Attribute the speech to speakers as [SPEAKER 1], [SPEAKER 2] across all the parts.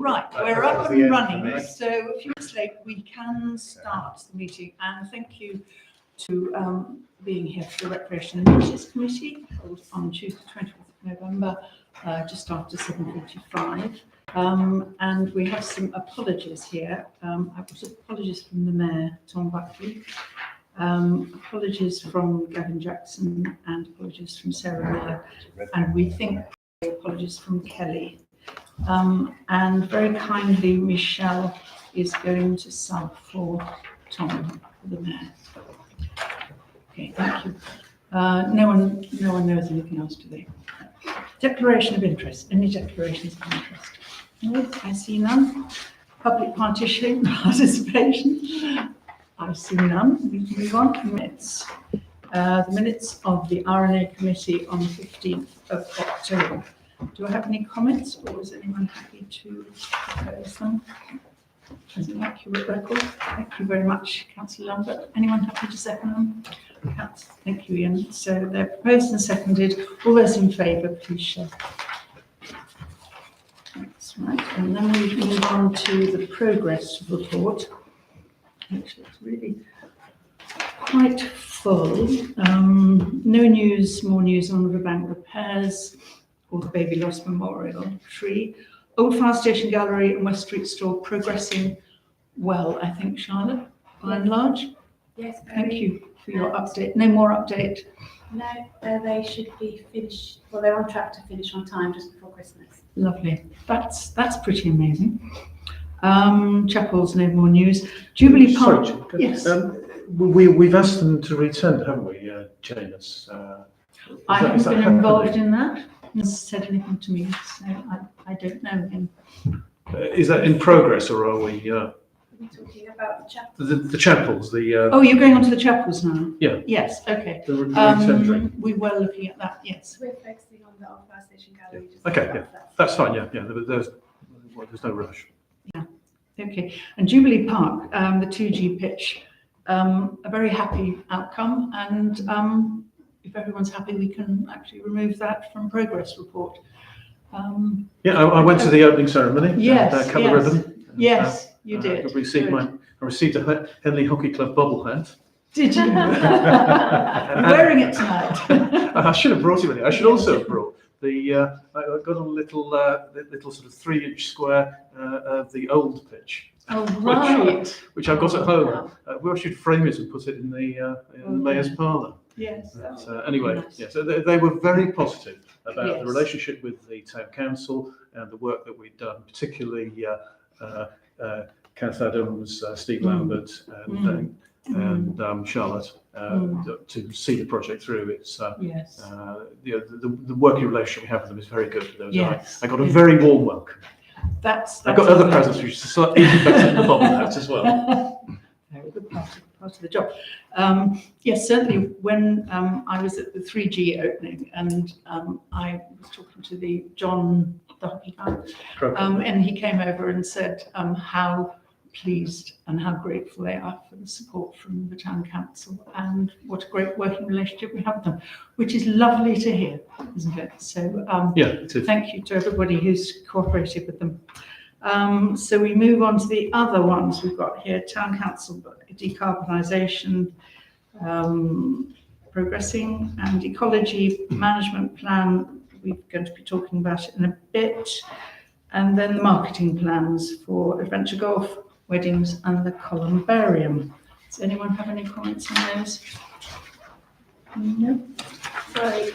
[SPEAKER 1] Right, we're up and running. So a few minutes late, we can start the meeting. And thank you to being here for the Recreation and Amenities Committee held on Tuesday, 20th of November, just after 7:45. And we have some apologies here. I've got apologies from the Mayor, Tom Buckley, apologies from Gavin Jackson, and apologies from Sarah Miller, and we think apologies from Kelly. And very kindly, Michelle is going to sub for Tom, for the Mayor. Okay, thank you. No one knows anything else today. Declaration of interest. Any declarations of interest? No, I see none. Public participation. I see none. We can move on to minutes. The minutes of the RNA committee on the 15th of October. Do I have any comments, or is anyone happy to propose them? As an accurate record. Thank you very much, Councillor Lambert. Anyone happy to second them? Thank you, Ian. So they're proposed and seconded. All those in favour, please show. That's right. And then we move on to the progress report, which is really quite full. No news, more news on Riverbank repairs or the Baby Lost Memorial Tree. Old Fire Station Gallery and West Street Store progressing well, I think, Charlotte, by and large.
[SPEAKER 2] Yes.
[SPEAKER 1] Thank you for your update. No more update?
[SPEAKER 2] No, they should be finished. Well, they're on track to finish on time just before Christmas.
[SPEAKER 1] Lovely. That's pretty amazing. Chapels, no more news. Jubilee Park.
[SPEAKER 3] Sorry,
[SPEAKER 1] yes.
[SPEAKER 3] We've asked them to return, haven't we, Janus?
[SPEAKER 1] I haven't been involved in that. No one said anything to me, so I don't know him.
[SPEAKER 3] Is that in progress, or are we?
[SPEAKER 2] Are we talking about the chapel?
[SPEAKER 3] The chapels,
[SPEAKER 1] Oh, you're going on to the chapels now?
[SPEAKER 3] Yeah.
[SPEAKER 1] Yes, okay.
[SPEAKER 3] The retendering.
[SPEAKER 1] We were looking at that, yes.
[SPEAKER 2] We're focusing on the Old Fire Station Gallery. Just
[SPEAKER 3] Okay, yeah, that's fine, yeah. There's no rush.
[SPEAKER 1] Yeah, okay. And Jubilee Park, the 2G pitch, a very happy outcome, and if everyone's happy, we can actually remove that from progress report.
[SPEAKER 3] I went to the opening ceremony.
[SPEAKER 1] Yes,
[SPEAKER 3] and cut
[SPEAKER 1] yes.
[SPEAKER 3] the ribbon.
[SPEAKER 1] Yes, you did.
[SPEAKER 3] I received a Henley Hockey Club bobblehead.
[SPEAKER 1] Did you? You're wearing it tonight.
[SPEAKER 3] I should have brought it with me. I should also have brought I got a little sort of 3-inch square of the old pitch.
[SPEAKER 1] Oh, right.
[SPEAKER 3] Which I've got at home. We should frame it and put it in the mayor's parlour.
[SPEAKER 1] Yes.
[SPEAKER 3] Anyway,
[SPEAKER 1] nice.
[SPEAKER 3] yes, they were very positive about
[SPEAKER 1] Yes.
[SPEAKER 3] the relationship with the town council and the work that we'd done, particularly Kath Adams, Steve Lambert, and Charlotte, to see the project through. It's
[SPEAKER 1] Yes.
[SPEAKER 3] the working relationship we have with them is very good.
[SPEAKER 1] Yes.
[SPEAKER 3] I got a very warm welcome.
[SPEAKER 1] That's
[SPEAKER 3] I got other presents which are slightly better than the bobbleheads as well.
[SPEAKER 1] Very good part of the job. Yes, certainly when I was at the 3G opening, and I was talking to the John, the hockey guy, and he came over and said how pleased and how grateful they are for the support from the town council, and what a great working relationship we have with them, which is lovely to hear, isn't it? So thank you to everybody who's cooperated with them. So we move on to the other ones we've got here. Town council decarbonisation, progressing, and ecology management plan. We're going to be talking about it in a bit, and then the marketing plans for adventure golf, weddings, and the columbarium. Does anyone have any comments on those? No.
[SPEAKER 2] Sorry.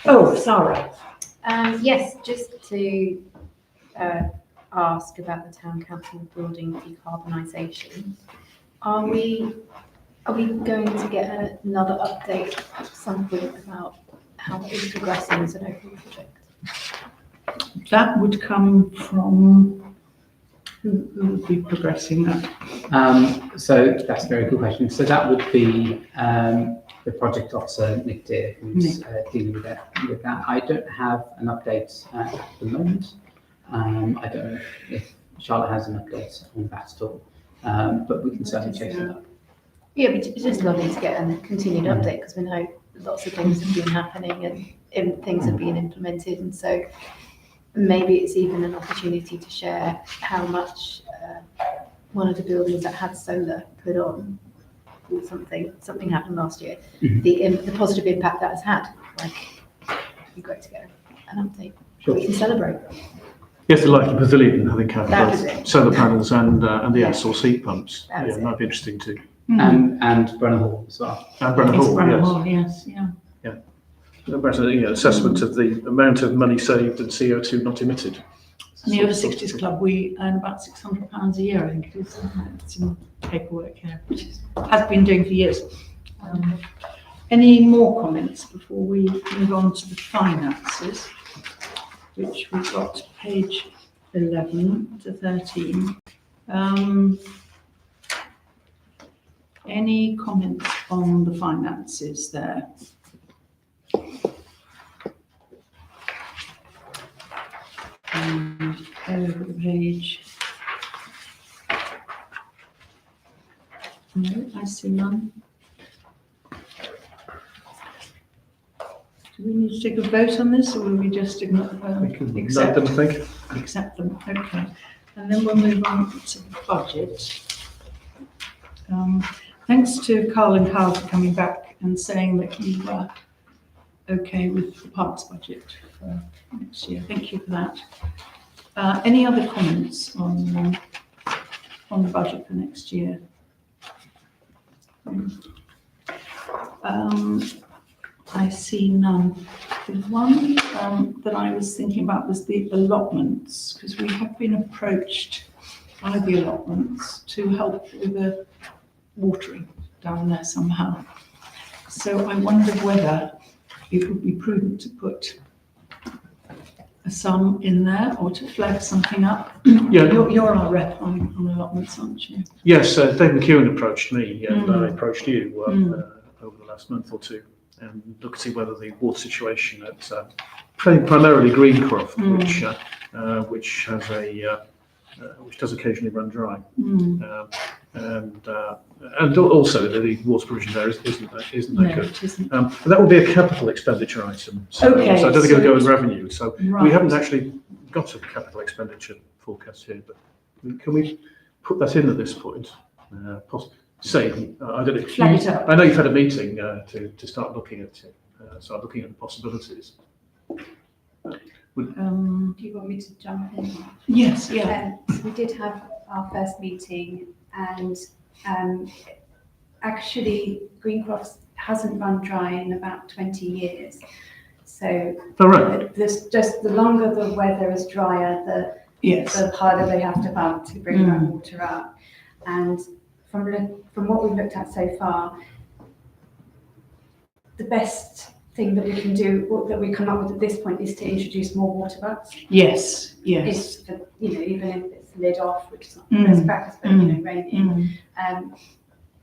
[SPEAKER 1] Oh, Sarah.
[SPEAKER 2] Yes, just to ask about the town council building decarbonisation. Are we going to get another update at some point about how it is progressing as an overall project?
[SPEAKER 1] That would come from who would be progressing that?
[SPEAKER 4] So that's a very good question. So that would be the project officer, Nick Deere, who's dealing with that. I don't have an update at the moment. I don't know if Charlotte has an update on that at all, but we can certainly chase it up.
[SPEAKER 2] Yeah, but it's just lovely to get a continued update, because we know lots of things have been happening and things have been implemented, and so maybe it's even an opportunity to share how much one of the buildings that had solar put on, or something happened last year, the positive impact that has had. Like, it'd be great to get an update.
[SPEAKER 4] Sure.
[SPEAKER 2] We can celebrate.
[SPEAKER 3] Yes, the likely pavilion, I think, have
[SPEAKER 2] That was
[SPEAKER 3] both
[SPEAKER 2] it.
[SPEAKER 3] solar panels and the
[SPEAKER 2] Yeah.
[SPEAKER 3] air source heat pumps.
[SPEAKER 2] That was
[SPEAKER 3] Yeah,
[SPEAKER 2] it.
[SPEAKER 3] might be interesting too.
[SPEAKER 4] And Brenner Hall as well.
[SPEAKER 3] And Brenner
[SPEAKER 1] It's
[SPEAKER 3] Hall,
[SPEAKER 1] Brenner
[SPEAKER 3] yes.
[SPEAKER 1] Hall, yes, yeah.
[SPEAKER 3] Better, assessment of the amount of money saved and CO2 not emitted.
[SPEAKER 1] And the Over 60s Club, we earn about £600 a year, I think it is. Isn't it? It's in paperwork here, which has been doing for years. Any more comments before we move on to the finances, which we've got page 11 to 13. Any comments on the finances there? And over the page. No, I see none. Do we need to take a vote on this, or will we just
[SPEAKER 3] We can note
[SPEAKER 1] accept
[SPEAKER 3] them, I think.
[SPEAKER 1] accept them? Okay. And then we'll move on to the budget. Thanks to Carl and Carl for coming back and saying that you were okay with the parks budget for next year. Thank you for that. Any other comments on the budget for next year? I see none. The one that I was thinking about was the allotments, because we have been approached by the allotments to help with the watering down there somehow. So I wondered whether it would be prudent to put a sum in there or to flag something up.
[SPEAKER 3] Yeah.
[SPEAKER 1] You're our rep on allotments, aren't you?
[SPEAKER 3] Yes, Dave McEwen approached me and I approached you over the last month or two and look to see whether the water situation at primarily Greencroft, which has which does occasionally run dry, and also the water provision there isn't that good.
[SPEAKER 1] It isn't.
[SPEAKER 3] And that will be a capital expenditure item. So,
[SPEAKER 1] Okay,
[SPEAKER 3] so I don't think
[SPEAKER 1] so
[SPEAKER 3] it'll go in revenue. So we
[SPEAKER 1] Right.
[SPEAKER 3] haven't actually got a capital expenditure forecast here, but can we put that in at this point? Say, I don't know.
[SPEAKER 1] Flag it up.
[SPEAKER 3] I know you've had a meeting to start looking at it, start looking at the possibilities.
[SPEAKER 2] Do you want me to jump in?
[SPEAKER 1] Yes, yeah.
[SPEAKER 2] So we did have our first meeting, and actually Greencroft hasn't run dry in about 20 years. So
[SPEAKER 3] All right.
[SPEAKER 2] there's just the longer the weather is drier,
[SPEAKER 1] Yes.
[SPEAKER 2] the harder they have to pump to bring that water up. And from what we've looked at so far, the best thing that we can do, or that we come up with at this point, is to introduce more water butts.
[SPEAKER 1] Yes. Yes.
[SPEAKER 2] Is for, even if it's lid off, which is not the best practice, but raining.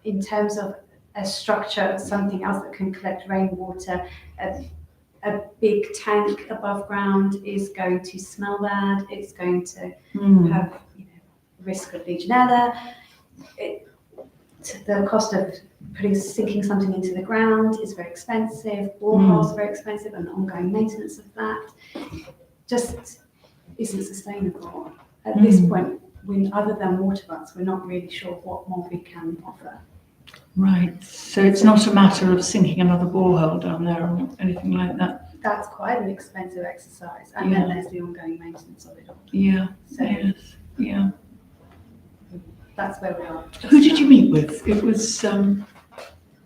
[SPEAKER 2] In terms of a structure, something else that can collect rainwater, a big tank above ground is going to smell bad. It's going to have risk of Legionella. The cost of sinking something into the ground is very expensive. Boreholes are very expensive, and the ongoing maintenance of that just isn't sustainable. At this point, other than water butts, we're not really sure what more we can offer.
[SPEAKER 1] Right. So it's not a matter of sinking another borehole down there or anything like that.
[SPEAKER 2] That's quite an expensive exercise, and then there's the ongoing maintenance of it all.
[SPEAKER 1] Yeah.
[SPEAKER 2] So
[SPEAKER 1] Yes. Yeah.
[SPEAKER 2] that's where we are.
[SPEAKER 1] Who did you meet with? It was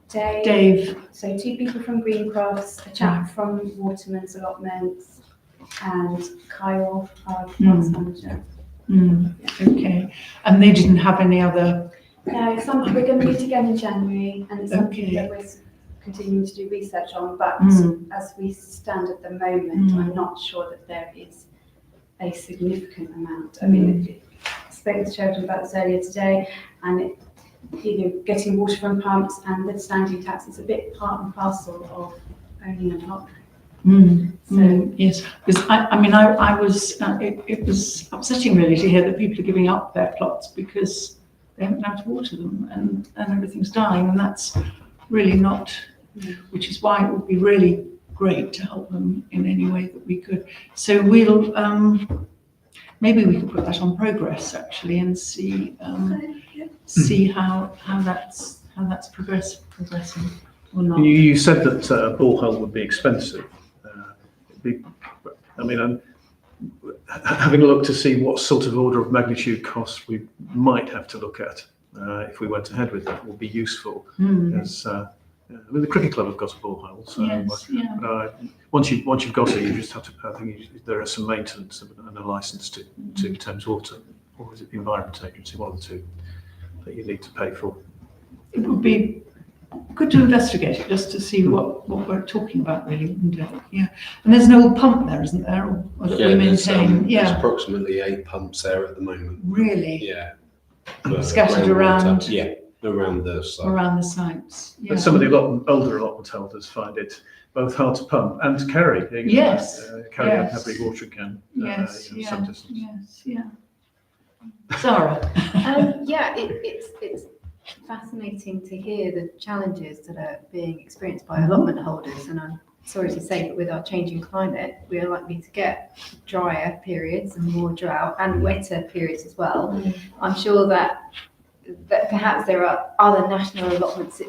[SPEAKER 1] Dave.
[SPEAKER 2] So 2 people from Greencrofts, a chap from Waterman's Allotments, and Kyle, our plants manager.
[SPEAKER 1] Okay. And they didn't have any other.
[SPEAKER 2] No, it's something we're going to meet again in January, and it's something
[SPEAKER 1] Okay.
[SPEAKER 2] that we're continuing to do research on. But as we stand at the moment, I'm not sure that there is a significant amount. I mean, I spoke to Sheridan about this earlier today, and getting water from pumps and the standing taps is a bit part and parcel of owning a lot.
[SPEAKER 1] Yes, because I was. It was upsetting really to hear that people are giving up their plots because they haven't been able to water them, and everything's dying, and that's really not. Which is why it would be really great to help them in any way that we could. So we'll, maybe we could put that on progress actually and see, see how that's progressing or not.
[SPEAKER 3] You said that a borehole would be expensive. Having a look to see what sort of order of magnitude costs we might have to look at if we went ahead with that would be useful. As the cricket club have got a borehole, so
[SPEAKER 1] Yes, yeah.
[SPEAKER 3] once you've got it, you just have to. I think there are some maintenance and a license to Thames Water, or is it the Environment Agency, one of the two, that you need to pay for.
[SPEAKER 1] It would be good to investigate it just to see what we're talking about really, wouldn't it? Yeah. And there's an old pump there, isn't there? Or that we maintain.
[SPEAKER 5] There's approximately 8 pumps there at the moment.
[SPEAKER 1] Really?
[SPEAKER 5] Yeah.
[SPEAKER 1] Scattered around.
[SPEAKER 5] Yeah, around the site.
[SPEAKER 1] Around the sites. Yeah.
[SPEAKER 3] But some of the older allotment holders find it both hard to pump and to carry.
[SPEAKER 1] Yes.
[SPEAKER 3] Carry
[SPEAKER 1] Yes.
[SPEAKER 3] a heavy water can.
[SPEAKER 1] Yes. Yeah.
[SPEAKER 3] Some distance.
[SPEAKER 1] Yes. Yeah. Sarah.
[SPEAKER 2] Yeah, it's fascinating to hear the challenges that are being experienced by allotment holders, and I'm sorry to say, but with our changing climate, we are likely to get drier periods and more drought and wetter periods as well. I'm sure that perhaps there are other national allotments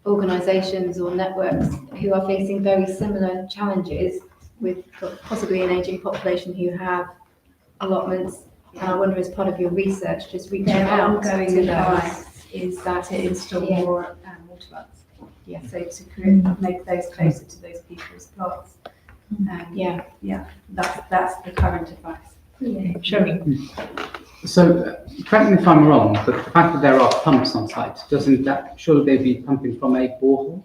[SPEAKER 2] organisations or networks who are facing very similar challenges with possibly an ageing population who have allotments. And I wonder, as part of your research, just reaching out to
[SPEAKER 6] ongoing
[SPEAKER 2] those.
[SPEAKER 6] advice is that to install
[SPEAKER 2] Yeah.
[SPEAKER 6] more water butts.
[SPEAKER 2] Yeah.
[SPEAKER 6] So to make those closer to those people's plots.
[SPEAKER 2] Yeah.
[SPEAKER 6] That's the current advice.
[SPEAKER 1] Sherry.
[SPEAKER 4] So, correct me if I'm wrong, but the fact that there are pumps on site, doesn't that, surely they be pumping from a borehole?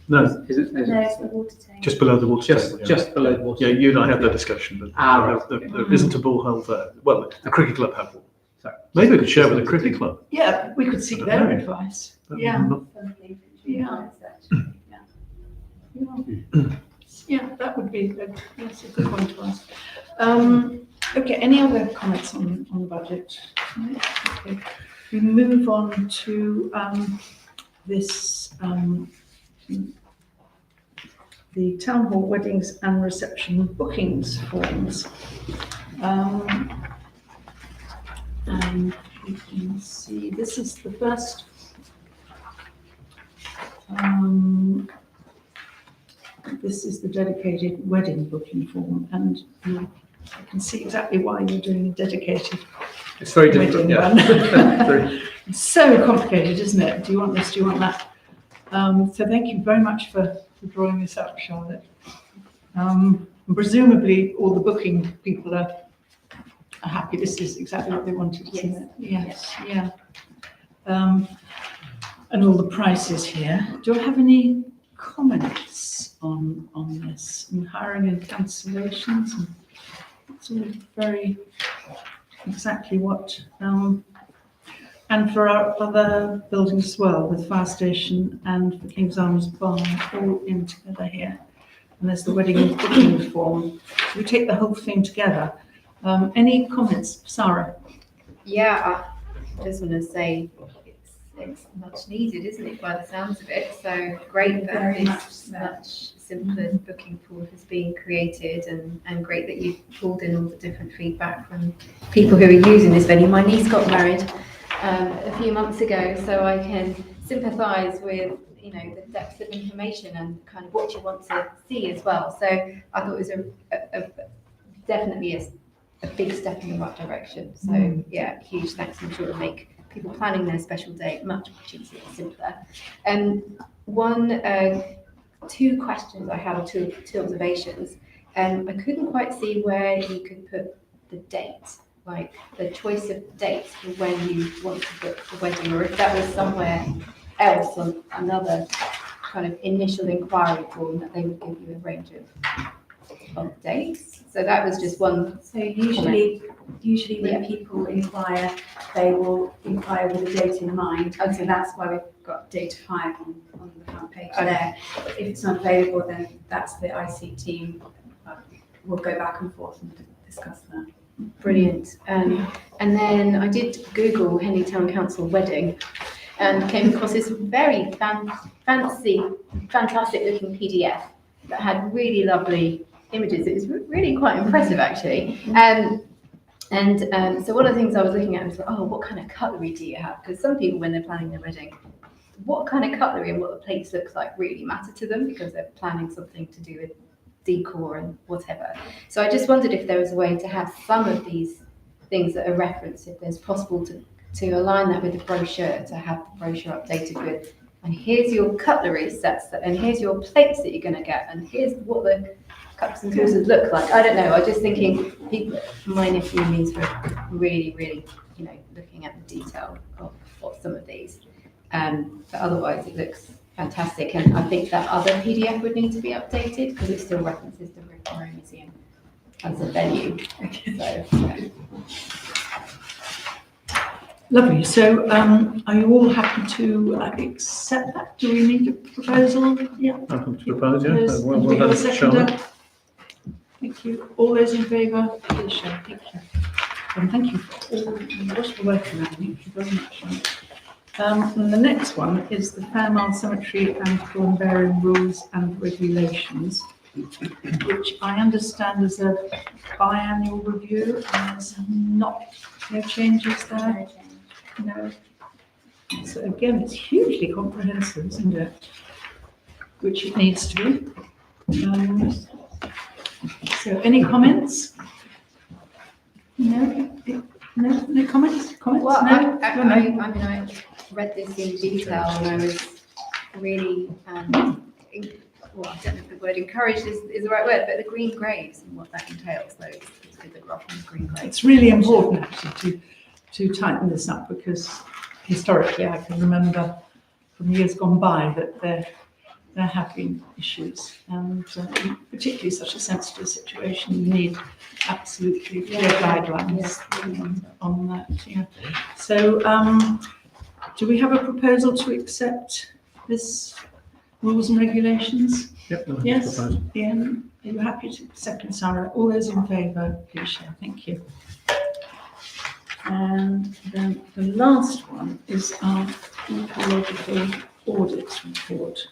[SPEAKER 3] No,
[SPEAKER 4] Isn't
[SPEAKER 6] There's the water tank.
[SPEAKER 3] just below the water table. Yeah.
[SPEAKER 4] just below the water?
[SPEAKER 3] Yeah, you and I had that discussion, but
[SPEAKER 4] Right.
[SPEAKER 3] there isn't a borehole there. Well, the cricket club have one.
[SPEAKER 4] Sorry.
[SPEAKER 3] Maybe we could share with the cricket club.
[SPEAKER 1] Yeah, we could seek their advice. Yeah. Yeah. Yeah, that would be that's a good point to ask. Okay, any other comments on the budget? No? Okay. We move on to this the town hall weddings and reception bookings forms. And you can see this is the first. This is the dedicated wedding booking form, and I can see exactly why you're doing a dedicated
[SPEAKER 3] It's very
[SPEAKER 1] wedding
[SPEAKER 3] difficult. Yeah.
[SPEAKER 1] one.
[SPEAKER 3] Very-
[SPEAKER 1] It's so complicated, isn't it? Do you want this? Do you want that? So thank you very much for drawing this up, Charlotte. Presumably all the booking people are happy. This is exactly what they wanted, isn't it? Yes, yeah. And all the prices here. Do I have any comments on this? And hiring and cancellations, and it's all very exactly what. And for our other buildings as well, with Fire Station and the King's Arms Barn, all in together here. And there's the wedding and booking form. So we take the whole thing together. Any comments, Sarah?
[SPEAKER 2] Yeah, I just want to say it's much needed, isn't it, by the sounds of it? So great that
[SPEAKER 6] Very
[SPEAKER 2] this
[SPEAKER 6] much
[SPEAKER 2] much simpler booking pool has been created, and great that you've pulled in all the different feedback from people who are using this venue. My niece got married a few months ago, so I can sympathise with the depth of information and kind of what you want to see as well. So I thought it was definitely a big step in the right direction. So yeah, huge thanks. I'm sure it'll make people planning their special day much easier and simpler. Two questions I had, or two observations. I couldn't quite see where you could put the date, like the choice of dates for when you want to book the wedding, or if that was somewhere else on another kind of initial inquiry form that they would give you a range of dates. So that was just one.
[SPEAKER 6] So usually when people inquire, they will inquire with a date in mind.
[SPEAKER 2] Okay.
[SPEAKER 6] So that's why we've got date 5 on the front page
[SPEAKER 2] Okay.
[SPEAKER 6] there. If it's not available, then that's the IC team. We'll go back and forth and discuss that.
[SPEAKER 2] Brilliant. And then I did Google Henley Town Council wedding and came across this very fantastic looking PDF. that had really lovely images. It was really quite impressive, actually. So one of the things I was looking at was like, oh, what kind of cutlery do you have? Because some people, when they're planning their wedding, what kind of cutlery and what the plates looks like really matter to them because they're planning something to do with decor and whatever. So I just wondered if there was a way to have some of these things that are referenced, if there's possible to align that with the brochure, to have the brochure updated with, and here's your cutlery sets, and here's your plates that you're going to get, and here's what the cups and saucers look like. I don't know. I was just thinking, people, my nephew and niece were really, really, looking at the detail of some of these. But otherwise, it looks fantastic, and I think that other PDF would need to be updated because it still references the Victoria Museum as a venue. So, yeah.
[SPEAKER 1] Lovely. So, are you all happy to accept that? Do we need a proposal? Yeah.
[SPEAKER 3] Welcome to propose, yeah.
[SPEAKER 1] Those-
[SPEAKER 3] Well
[SPEAKER 1] and we have a
[SPEAKER 3] done,
[SPEAKER 1] seconder?
[SPEAKER 3] Charlotte.
[SPEAKER 1] Thank you. All those in favour, please show. Thank you. And thank you for all the wonderful work on that. Thank you very much. And the next one is the Fairmount Cemetery and Corn Bearing Rules and Regulations, which I understand is a biannual review, and there's no changes there. No. So again, it's hugely comprehensive, isn't it? Which it needs to be. So any comments? No? No comments? Comments?
[SPEAKER 2] Well,
[SPEAKER 1] No?
[SPEAKER 2] I read this in detail and I was really, I don't know if the word encouraged is the right word, but the green graves and what that entails, though, it's good that we're offering the green graves.
[SPEAKER 1] It's really important actually to tighten this up because historically I can remember from years gone by that there have been issues, and particularly such a sensitive situation, you need absolutely clear guidelines on that. Yeah. So, do we have a proposal to accept this rules and regulations?
[SPEAKER 3] Yep, no,
[SPEAKER 1] Yes.
[SPEAKER 3] propose.
[SPEAKER 1] Ian, are you happy to second, Sarah? All those in favour, please show. Thank you. And then the last one is our ecological audit report.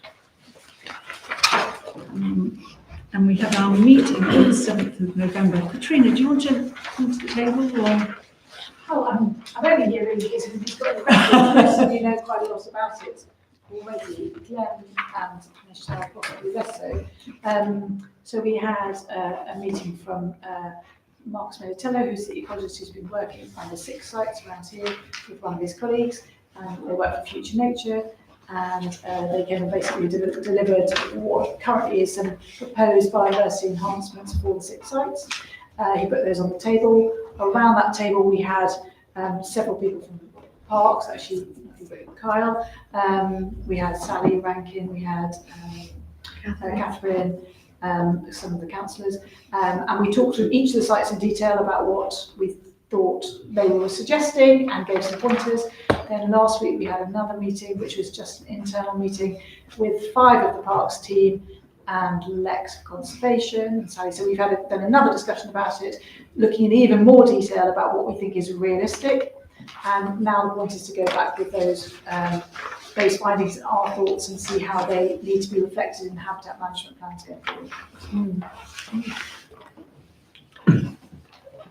[SPEAKER 1] And we have our meeting on the 7th of November. Katrina, do you want to come to the table or?
[SPEAKER 7] Oh, I'm only here really because we've got the questions, so you know quite a lot about it already. Glenn and Michelle probably less so. So we had a meeting from Mark Smedatello, who's the ecologist who's been working on the 6 sites around here with one of his colleagues. They work for Future Nature, and they came and basically delivered what currently is some proposed biodiversity enhancements for the 6 sites. He put those on the table. Around that table we had several people from parks, actually Kyle, we had Sally Rankin, we had Catherine, some of the councillors, and we talked through each of the sites in detail about what we thought they were suggesting and gave some pointers. Then last week we had another meeting, which was just an internal meeting with 5 of the parks team and Lex Conservation and Sally. So we've had then another discussion about it, looking in even more detail about what we think is realistic. And now the point is to go back with those findings and our thoughts and see how they need to be reflected in habitat management plans going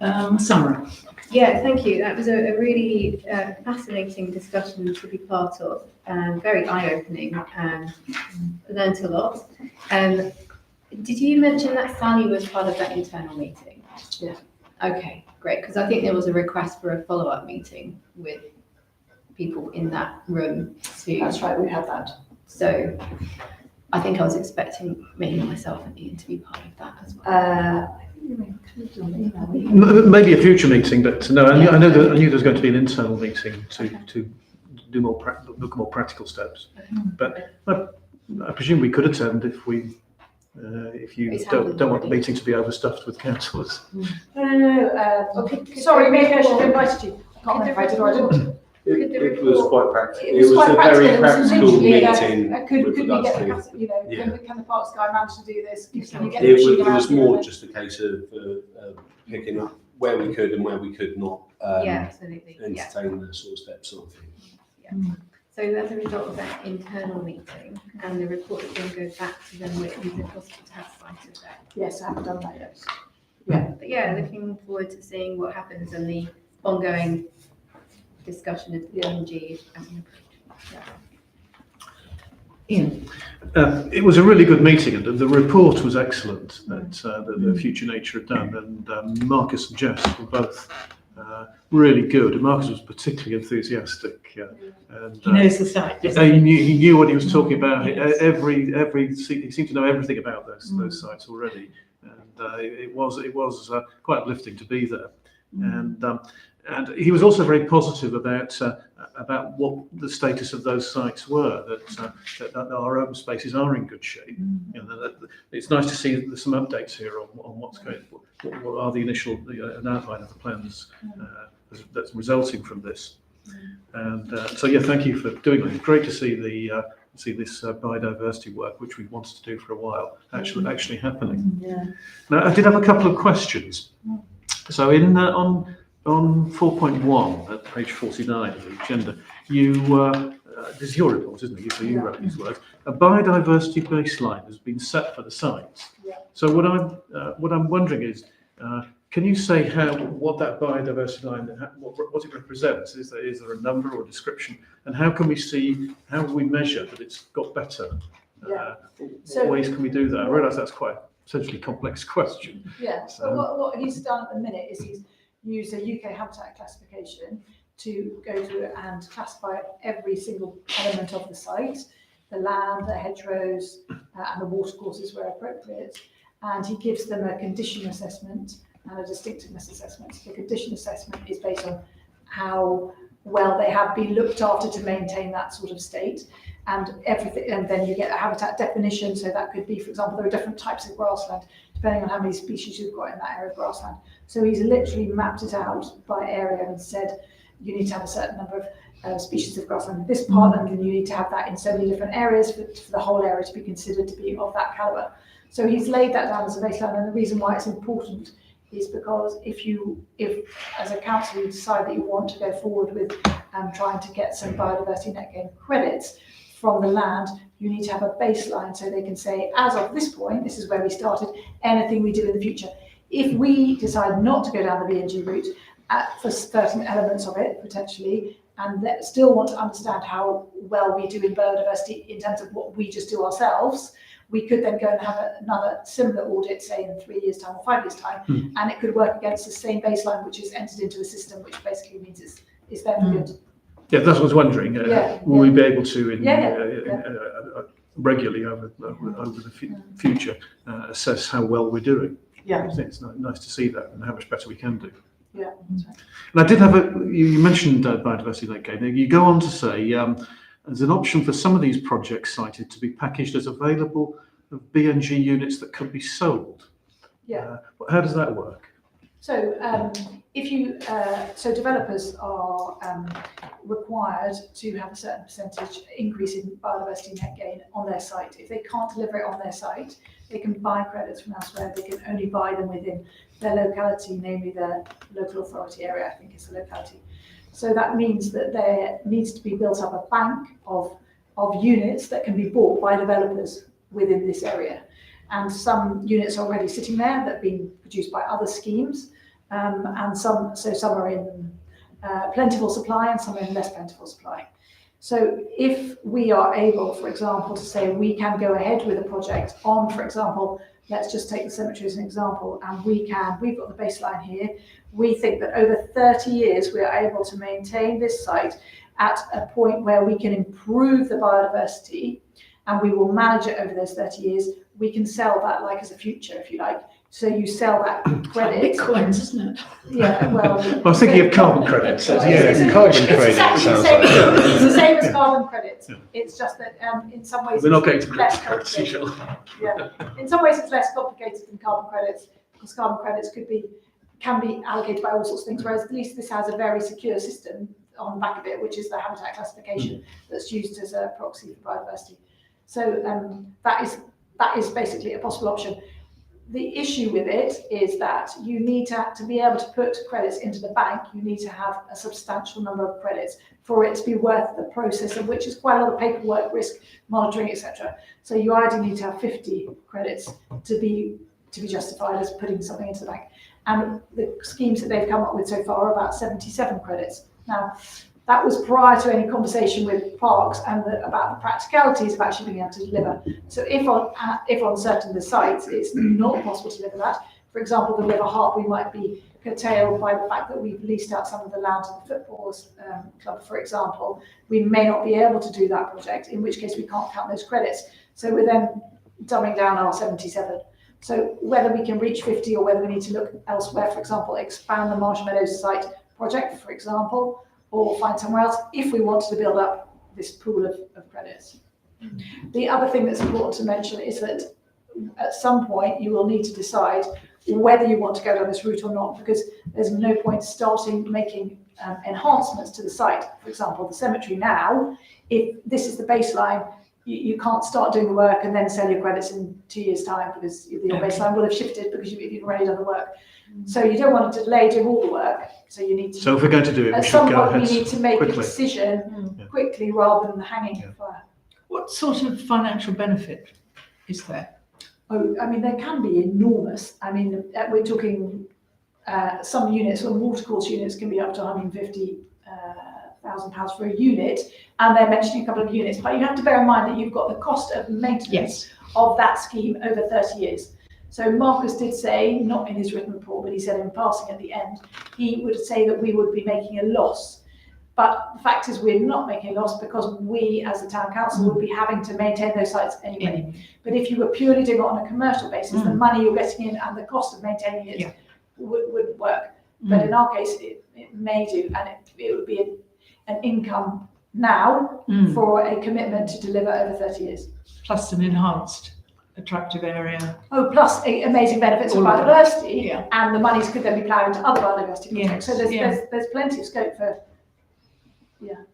[SPEAKER 7] forward.
[SPEAKER 1] Sarah.
[SPEAKER 2] Yeah, thank you. That was a really fascinating discussion to be part of, and very eye-opening, and learnt a lot. Did you mention that Sally was part of that internal meeting?
[SPEAKER 7] Yeah.
[SPEAKER 2] Okay, great, because I think there was a request for a follow-up meeting with people in that room too.
[SPEAKER 7] That's right, we had that.
[SPEAKER 2] So I think I was expecting maybe myself and Ian to be part of that as well.
[SPEAKER 3] Maybe a future meeting, but no, I knew there was going to be an internal meeting to do more look at more practical steps. But I presume we could attend if you
[SPEAKER 2] It's
[SPEAKER 3] don't
[SPEAKER 2] happened
[SPEAKER 3] want the
[SPEAKER 2] already.
[SPEAKER 3] meeting to be overstuffed with councillors.
[SPEAKER 7] No. Sorry, maybe I should have invited you. I can't remember if I did or I didn't.
[SPEAKER 5] It was quite practical.
[SPEAKER 7] It was quite
[SPEAKER 5] a
[SPEAKER 7] practical.
[SPEAKER 5] very
[SPEAKER 7] It was
[SPEAKER 5] practical
[SPEAKER 7] literally,
[SPEAKER 5] meeting
[SPEAKER 7] could
[SPEAKER 5] with
[SPEAKER 7] we
[SPEAKER 5] regards
[SPEAKER 7] get
[SPEAKER 5] to.
[SPEAKER 7] the, can the parks guy manage to do this? Can we get the
[SPEAKER 5] It
[SPEAKER 7] machine around
[SPEAKER 5] was
[SPEAKER 7] here?
[SPEAKER 5] more just a case of picking up where we could and where we could not
[SPEAKER 2] Yeah, absolutely. Yeah.
[SPEAKER 5] entertain the sort of steps sort of thing.
[SPEAKER 2] So So as a result of that internal meeting and the report that then goes back to them, is it possible to have sight of that?
[SPEAKER 7] Yes, I haven't done that yet.
[SPEAKER 2] But yeah, looking forward to seeing what happens and the ongoing discussion of the PNG as an approach.
[SPEAKER 1] Ian?
[SPEAKER 3] It was a really good meeting, and the report was excellent that the Future Nature had done, and Marcus and Jess were both really good. And Marcus was particularly enthusiastic, and
[SPEAKER 1] He knows the site, doesn't
[SPEAKER 3] he knew what he was talking about.
[SPEAKER 1] Yes.
[SPEAKER 3] He seemed to know everything about those sites already, and it was quite uplifting to be there. And he was also very positive about what the status of those sites were, that our open spaces are in good shape. You know, that it's nice to see that there's some updates here on what's going, what are the initial an outline of the plans that's resulting from this. And so yeah, thank you for doing it. It's great to see this biodiversity work, which we've wanted to do for a while, actually happening.
[SPEAKER 1] Yeah.
[SPEAKER 3] Now, I did have a couple of questions. So on 4.1 at page 49 of the agenda, this is your report, isn't it? So you wrote these words. A biodiversity baseline has been set for the sites.
[SPEAKER 7] Yeah.
[SPEAKER 3] So what I'm wondering is, can you say what that biodiversity line, what it represents? Is there a number or a description? And how we measure that it's got better?
[SPEAKER 7] Yeah.
[SPEAKER 3] What ways can we do that? I realise that's quite essentially complex question.
[SPEAKER 7] Yeah,
[SPEAKER 3] So-
[SPEAKER 7] so what he's done at the minute is he's used a UK habitat classification to go through and classify every single element of the site, the land, the hedgerows, and the watercourses where appropriate. And he gives them a condition assessment and a distinctiveness assessment. The condition assessment is based on how well they have been looked after to maintain that sort of state, and everything. And then you get a habitat definition. So that could be, for example, there are different types of grassland depending on how many species you've got in that area of grassland. So he's literally mapped it out by area and said you need to have a certain number of species of grassland in this part, and then you need to have that in so many different areas for the whole area to be considered to be of that calibre. So he's laid that down as a baseline, and the reason why it's important is because if as a council you decide that you want to go forward with trying to get some biodiversity net gain credits from the land, you need to have a baseline so they can say, as of this point, this is where we started, anything we do in the future. If we decide not to go down the BNG route for certain elements of it, potentially, and still want to understand how well we do in biodiversity in terms of what we just do ourselves, we could then go and have another similar audit, say in 3 years' time or 5 years' time, and it could work against the same baseline which is entered into the system, which basically means it's there for good.
[SPEAKER 3] Yeah, that's what I was wondering. Will we be able to regularly over the future assess how well we're doing?
[SPEAKER 1] Yeah.
[SPEAKER 3] It's nice to see that and how much better we can do.
[SPEAKER 7] Yeah, that's right.
[SPEAKER 3] And I did have you mentioned biodiversity net gain. You go on to say there's an option for some of these projects cited to be packaged as available of BNG units that could be sold.
[SPEAKER 7] Yeah.
[SPEAKER 3] How does that work?
[SPEAKER 7] So so developers are required to have a certain percentage increase in biodiversity net gain on their site. If they can't deliver it on their site, they can buy credits from elsewhere. They can only buy them within their locality, namely the local authority area, I think is the locality. So that means that there needs to be built up a bank of units that can be bought by developers within this area. And some units are already sitting there that have been produced by other schemes, and some are in plentiful supply and some are in less plentiful supply. So if we are able, for example, to say we can go ahead with a project on, for example, let's just take the cemetery as an example, and we've got the baseline here. We think that over 30 years we are able to maintain this site at a point where we can improve the biodiversity, and we will manage it over those 30 years. We can sell that like as a future, if you like. So you sell that credit.
[SPEAKER 1] Bitcoins, isn't it?
[SPEAKER 7] Yeah, well.
[SPEAKER 3] I was thinking of carbon credits.
[SPEAKER 5] Yeah, carbon credit
[SPEAKER 7] It's
[SPEAKER 5] sounds
[SPEAKER 7] the same as carbon credits.
[SPEAKER 3] Yeah.
[SPEAKER 7] It's just that in some ways
[SPEAKER 3] We're not going to
[SPEAKER 7] it's less
[SPEAKER 3] cryptocurrency,
[SPEAKER 7] complicated.
[SPEAKER 3] shall we?
[SPEAKER 7] Yeah, in some ways it's less complicated than carbon credits, because carbon credits can be allocated by all sorts of things, whereas at least this has a very secure system on the back of it, which is the habitat classification that's used as a proxy for biodiversity. So that is basically a possible option. The issue with it is that you need to be able to put credits into the bank, you need to have a substantial number of credits for it to be worth the process, of which is quite a lot of paperwork, risk monitoring, etc. So you either need to have 50 credits to be justified as putting something into the bank. And the schemes that they've come up with so far are about 77 credits. Now, that was prior to any conversation with Parks and about the practicalities of actually being able to deliver. So if on certain of the sites it's not possible to deliver that, for example, the River Hart, we might be curtailed by the fact that we've leased out some of the land to the football club, for example. We may not be able to do that project, in which case we can't count those credits. So we're then dumbing down our 77. So whether we can reach 50 or whether we need to look elsewhere, for example, expand the Marsh Meadows site project, for example, or find somewhere else if we wanted to build up this pool of credits. The other thing that's important to mention is that at some point you will need to decide whether you want to go down this route or not, because there's no point starting making enhancements to the site. For example, the cemetery now, if this is the baseline, you can't start doing the work and then sell your credits in 2 years' time, because your baseline will have shifted because you've already done the work. So you don't want to delay doing all the work. So you need to.
[SPEAKER 3] So if we're going to do it, we
[SPEAKER 7] At
[SPEAKER 3] should
[SPEAKER 7] some
[SPEAKER 3] go
[SPEAKER 7] point,
[SPEAKER 3] ahead
[SPEAKER 7] we need to make
[SPEAKER 3] quickly.
[SPEAKER 7] a decision
[SPEAKER 3] Yeah.
[SPEAKER 7] quickly rather than hanging fire.
[SPEAKER 1] What sort of financial benefit is there?
[SPEAKER 7] Oh, I mean, there can be enormous. I mean, we're talking some units, well, watercourse units can be up to £150,000 for a unit, and they're mentioning a couple of units. But you have to bear in mind that you've got the cost of maintenance of that scheme over 30 years. So Marcus did say, not in his written report, but he said in passing at the end, he would say that we would be making a loss. But the fact is we're not making a loss because we, as the town council, would be having to maintain those sites anyway. But if you were purely doing it on a commercial basis, the money you're getting in and the cost of maintaining it would work. But in our case, it may do, and it would be an income now for a commitment to deliver over 30 years.
[SPEAKER 1] Plus an enhanced attractive area.
[SPEAKER 7] Oh, plus amazing benefits of
[SPEAKER 1] All of that.
[SPEAKER 7] biodiversity,
[SPEAKER 1] Yeah.
[SPEAKER 7] and the monies could then be ploughed into other biodiversity projects. So
[SPEAKER 1] Yes,
[SPEAKER 7] there's plenty of scope for.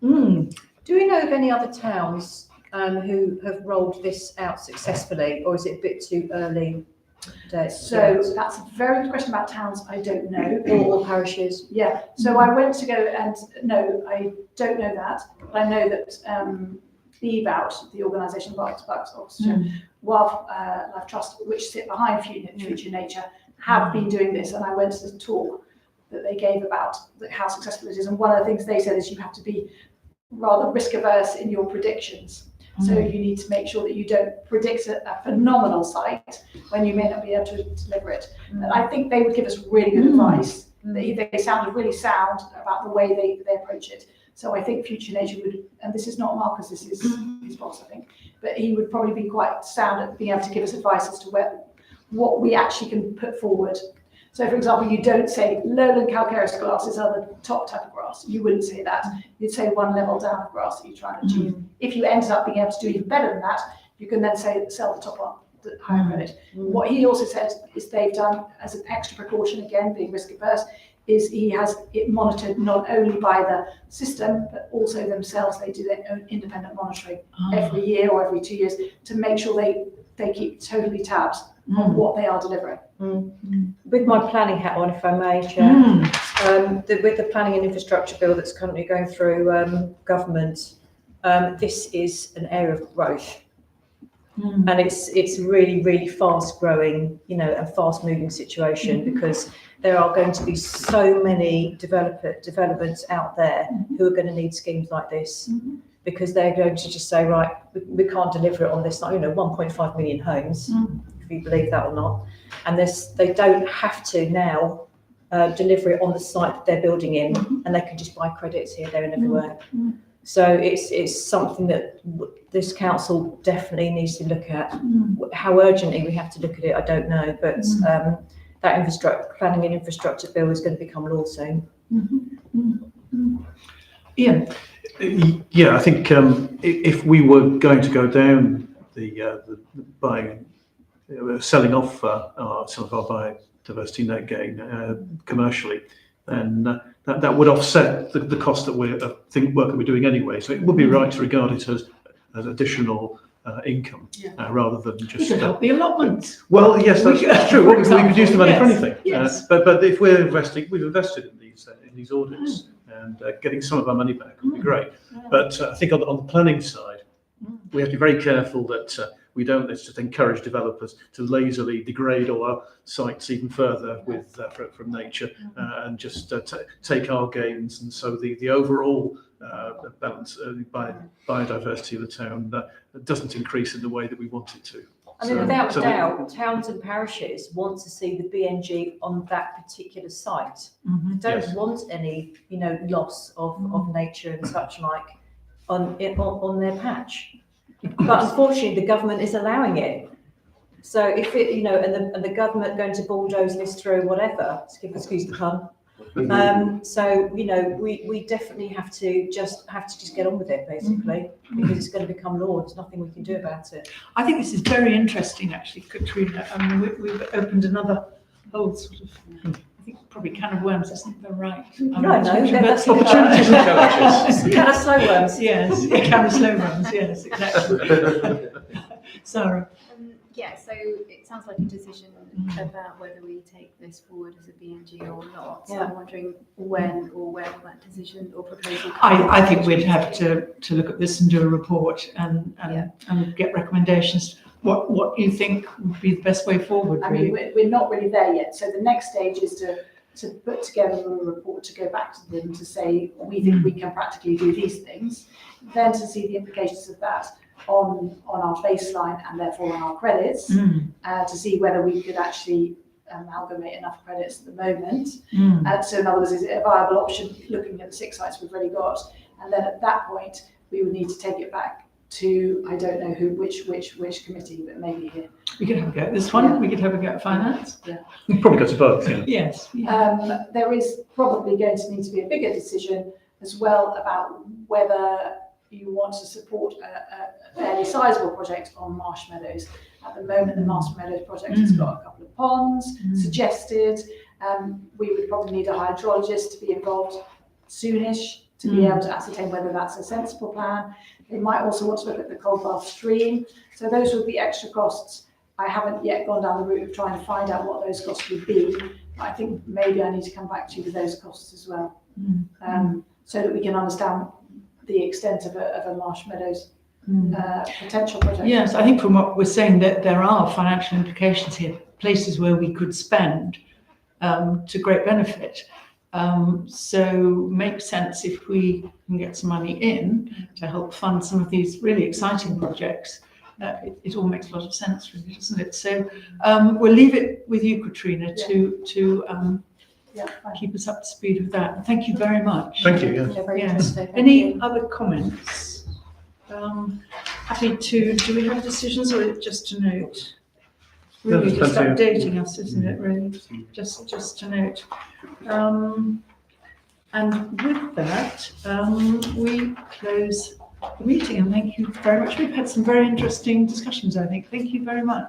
[SPEAKER 1] Mm.
[SPEAKER 8] Do we know of any other towns who have rolled this out successfully, or is it a bit too early days?
[SPEAKER 7] So that's a very good question about towns. I don't know.
[SPEAKER 8] Or parishes?
[SPEAKER 7] Yeah. So I went to go and no, I don't know that, but I know that EVOUT, the Organisation of Arts, Oxfordshire, Wildlife Trust, which sit behind Future Nature, have been doing this. And I went to the talk that they gave about how successful it is. And one of the things they said is you have to be rather risk averse in your predictions. So you need to make sure that you don't predict a phenomenal site when you may not be able to deliver it. And I think they would give us really good advice. They sounded really sound about the way they approach it. So I think Future Nature would, and this is not Marcus, this is his boss, I think, but he would probably be quite sound at being able to give us advice as to what we actually can put forward. So, for example, you don't say lowland calcareous grasses are the top type of grass. You wouldn't say that. You'd say one level down of grass that you try and achieve. If you ended up being able to do even better than that, you can then sell the top one, the higher credit. What he also said is they've done, as an extra precaution, again, being risk averse, is he has it monitored not only by the system, but also themselves. They do their own independent monitoring every year or every 2 years to make sure they keep totally tabs on what they are delivering.
[SPEAKER 8] With my planning hat on, if I may, Chair, with the planning and infrastructure bill that's currently going through government, this is an area of growth. And it's really, really fast growing, and fast moving situation, because there are going to be so many developments out there who are going to need schemes like this, because they're going to just say, right, we can't deliver it on this, 1.5 million homes, if you believe that or not. And they don't have to now deliver it on the site that they're building in, and they can just buy credits here, there and everywhere. So it's something that this council definitely needs to look at. How urgently we have to look at it, I don't know, but that planning and infrastructure bill is going to become law soon.
[SPEAKER 1] Ian.
[SPEAKER 3] Yeah, I think if we were going to go down the buying, selling off some of our biodiversity net gain commercially, then that would offset the cost that work that we're doing anyway. So it would be right to regard it as additional income
[SPEAKER 1] Yeah.
[SPEAKER 3] rather than
[SPEAKER 1] We
[SPEAKER 3] just.
[SPEAKER 1] could help the allotments.
[SPEAKER 3] Well, yes, that's true.
[SPEAKER 1] For
[SPEAKER 3] We could use the money for
[SPEAKER 1] example,
[SPEAKER 3] anything.
[SPEAKER 1] yes.
[SPEAKER 3] But if we're investing, we've invested in these audits, and getting some of our money back would be great. But I think on the planning side, we have to be very careful that we don't just encourage developers to lazily degrade all our sites even further with from nature and just take our gains. And so the overall balance by biodiversity of the town doesn't increase in the way that we want it to.
[SPEAKER 8] I mean,
[SPEAKER 3] So-
[SPEAKER 8] without
[SPEAKER 3] so
[SPEAKER 8] doubt, towns and parishes want to see the BNG on that particular site.
[SPEAKER 1] Mhm.
[SPEAKER 8] They don't
[SPEAKER 3] Yes.
[SPEAKER 8] want any, loss of nature and such like on their patch. But unfortunately, the government is allowing it. So if it, and the government going to bulldoze this through whatever, excuse the pun. So, we definitely have to just get on with it basically, because it's going to become law. There's nothing we can do about it.
[SPEAKER 1] I think this is very interesting, actually, Katrina. I mean, we've opened another whole sort of, I think probably can of worms isn't the right.
[SPEAKER 8] That's
[SPEAKER 1] opportunities and challenges.
[SPEAKER 8] Can of slow worms.
[SPEAKER 1] Yes, a can of slow worms, yes, exactly. Sarah.
[SPEAKER 2] Yeah, so it sounds like a decision about whether we take this forward as a BNG or not. So
[SPEAKER 8] Yeah.
[SPEAKER 2] I'm wondering when or where will that decision or proposal come?
[SPEAKER 1] I think we'd have to look at this and do a report and get recommendations. What you think would be the best way forward,
[SPEAKER 7] I mean,
[SPEAKER 1] really?
[SPEAKER 7] we're not really there yet. So the next stage is to put together a report to go back to them to say, we think we can practically do these things. Then to see the implications of that on our baseline and therefore on our credits, to see whether we could actually amalgamate enough credits at the moment. So in other words, is it a viable option looking at the 6 sites we've already got? And then at that point, we would need to take it back to, I don't know which committee, but maybe here.
[SPEAKER 1] We could have a go at this one, we could have a go at finance.
[SPEAKER 3] We've probably got to both, yeah.
[SPEAKER 1] Yes.
[SPEAKER 7] There is probably going to need to be a bigger decision as well about whether you want to support a fairly sizable project on Marsh Meadows. At the moment, the Marsh Meadows project has got a couple of ponds suggested. We would probably need a hydrologist to be involved soonish to be able to ascertain whether that's a sensible plan. They might also want to look at the Coldbath stream. So those would be extra costs. I haven't yet gone down the route of trying to find out what those costs would be. But I think maybe I need to come back to you with those costs as well, so that we can understand the extent of a Marsh Meadows potential project.
[SPEAKER 1] Yes, I think from what we're saying that there are financial implications here, places where we could spend to great benefit. So makes sense if we can get some money in to help fund some of these really exciting projects. It all makes a lot of sense, really, doesn't it? So we'll leave it with you, Katrina, to keep us up to speed with that. Thank you very much.
[SPEAKER 3] Thank you, yeah.
[SPEAKER 2] Yeah, very
[SPEAKER 1] Yes.
[SPEAKER 2] interesting. Thank
[SPEAKER 1] Any
[SPEAKER 2] you.
[SPEAKER 1] other comments? Happy to, do we have decisions or is it just a note?
[SPEAKER 3] No,
[SPEAKER 1] Really
[SPEAKER 3] there's
[SPEAKER 1] just
[SPEAKER 3] plenty of-
[SPEAKER 1] updating us, isn't it, really? Just a note. And with that, we close the meeting and thank you very much. We've had some very interesting discussions, I think. Thank you very much.